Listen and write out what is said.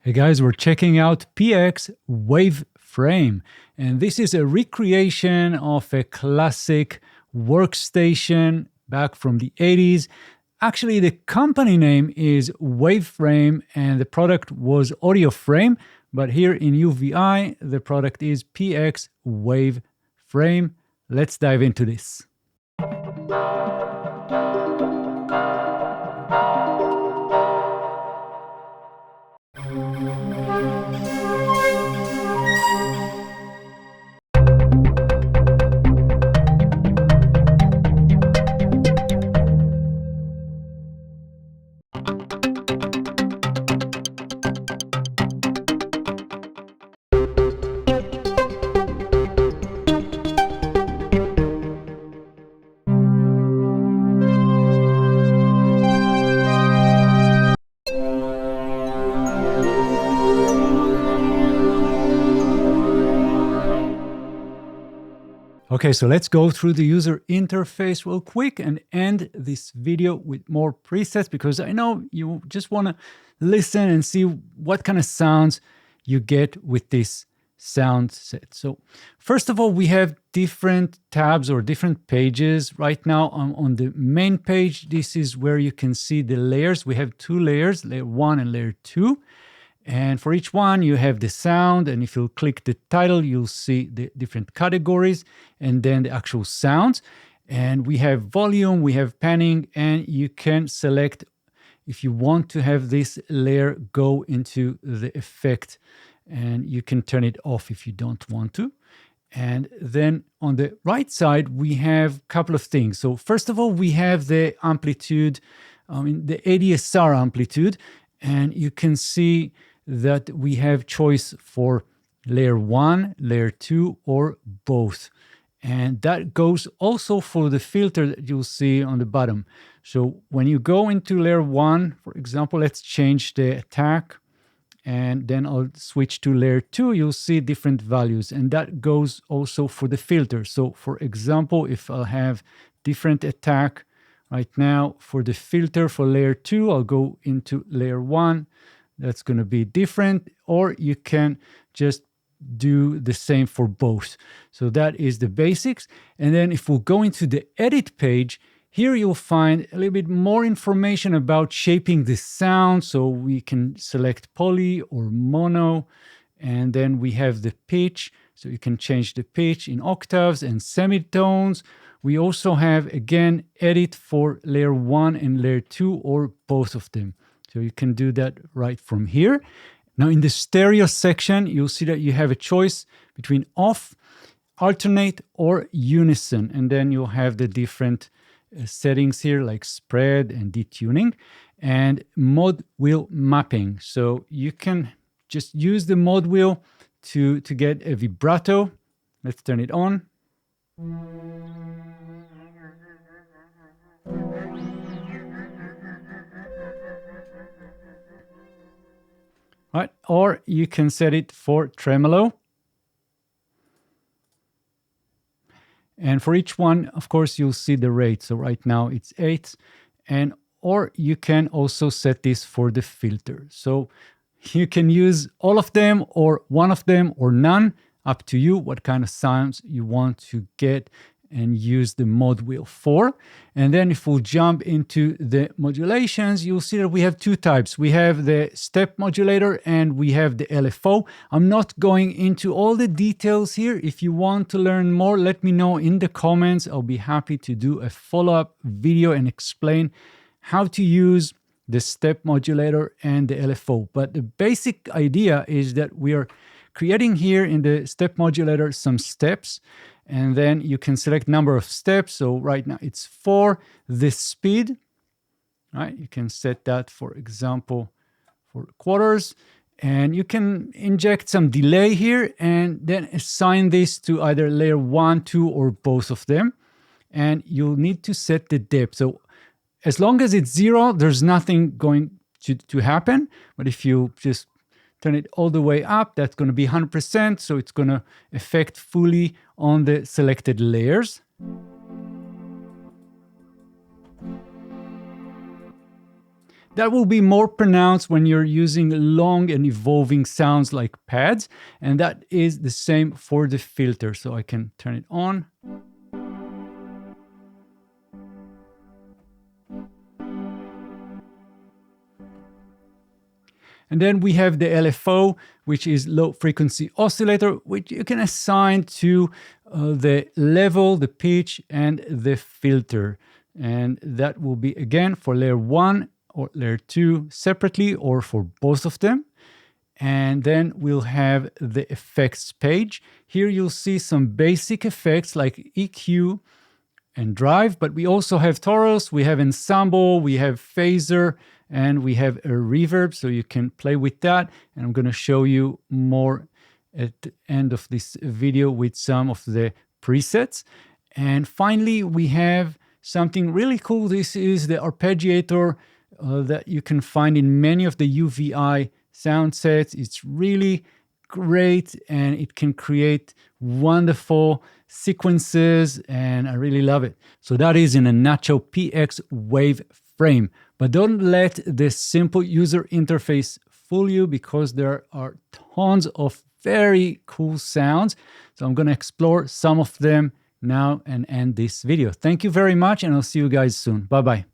Hey guys, we're checking out PX WaveFrame, and this is a recreation of a classic workstation back from the 80s. Actually, the company name is WaveFrame and the product was AudioFrame, but here in UVI, the product is PX WaveFrame. Let's dive into this. Okay, so let's go through the user interface real quick and end this video with more presets, because I know you just want to listen and see what kind of sounds you get with this sound set. So first of all, we have different tabs or different pages. Right now on the main page, this is where you can see the layers. We have two layers, layer 1 and layer 2. And for each one, you have the sound, and if you click the title, you'll see the different categories and then the actual sounds. And we have volume, we have panning, and you can select if you want to have this layer go into the effect, and you can turn it off if you don't want to. And then on the right side, we have a couple of things. So first of all, we have the amplitude, the ADSR amplitude, and you can see that we have choice for layer 1, layer 2, or both. And that goes also for the filter that you'll see on the bottom. So when you go into layer 1, for example, let's change the attack, and then I'll switch to layer 2, you'll see different values, and that goes also for the filter. So for example, if I'll have different attack right now for the filter for layer 2, I'll go into layer 1, that's going to be different, or you can just do the same for both. So that is the basics. And then if we'll go into the edit page, here you'll find a little bit more information about shaping the sound. So we can select poly or mono, and then we have the pitch. So you can change the pitch in octaves and semitones. We also have, again, edit for layer 1 and layer 2, or both of them. So you can do that right from here. Now in the stereo section, you'll see that you have a choice between off, alternate, or unison. And then you'll have the different settings here, like spread and detuning, and mod wheel mapping. So you can just use the mod wheel to get a vibrato. Let's turn it on. Right, or you can set it for tremolo. And for each one, of course, you'll see the rate. So right now it's 8. And or you can also set this for the filter. So you can use all of them or one of them or none, up to you what kind of sounds you want to get and use the mod wheel for. And then if we'll jump into the modulations, you'll see that we have two types. We have the step modulator and we have the LFO. I'm not going into all the details here. If you want to learn more, let me know in the comments. I'll be happy to do a follow-up video and explain how to use the step modulator and the LFO. But the basic idea is that we are creating here in the step modulator some steps, and then you can select number of steps. So right now it's 4. The speed, right? You can set that, for example, for quarters, and you can inject some delay here and then assign this to either layer 1, 2, or both of them. And you'll need to set the depth. So as long as it's 0, there's nothing going to happen. But if you just turn it all the way up, that's going to be 100%. So it's going to affect fully on the selected layers. That will be more pronounced when you're using long and evolving sounds like pads, and that is the same for the filter. So I can turn it on. And then we have the LFO, which is low frequency oscillator, which you can assign to the level, the pitch, and the filter. And that will be, again, for layer 1 or layer 2 separately, or for both of them. And then we'll have the effects page. Here you'll see some basic effects like EQ and drive, but we also have Thorus, we have ensemble, we have Phasor, and we have a reverb, so you can play with that. And I'm going to show you more at the end of this video with some of the presets. And finally, we have something really cool. This is the arpeggiator that you can find in many of the UVI sound sets. It's really great, and it can create wonderful sequences, and I really love it. So that is, in a nutshell, PX WaveFrame. But don't let this simple user interface fool you, because there are tons of very cool sounds. So I'm going to explore some of them now and end this video. Thank you very much, and I'll see you guys soon. Bye-bye.